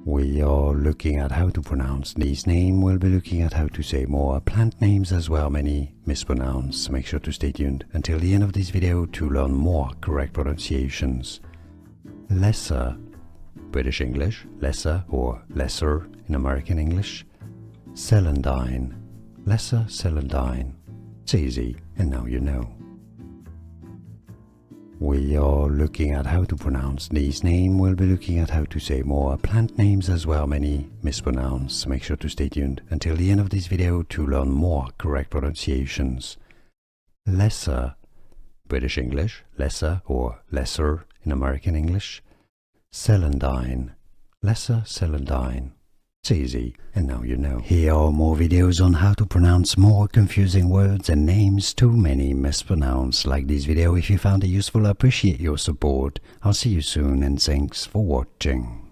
We are looking at how to pronounce these names. We'll be looking at how to say more plant names as well, many mispronounced. So make sure to stay tuned until the end of this video to learn more correct pronunciations. Lesser, British English, lesser or lesser in American English. Celandine, lesser celandine. It's easy, and now you know. We are looking at how to pronounce these names. We'll be looking at how to say more plant names as well, many mispronounced. So make sure to stay tuned until the end of this video to learn more correct pronunciations. Lesser, British English, lesser or lesser in American English. Celandine, lesser celandine. It's easy, and now you know. Here are more videos on how to pronounce more confusing words and names too many mispronounced. Like this video if you found it useful. I appreciate your support. I'll see you soon, and thanks for watching.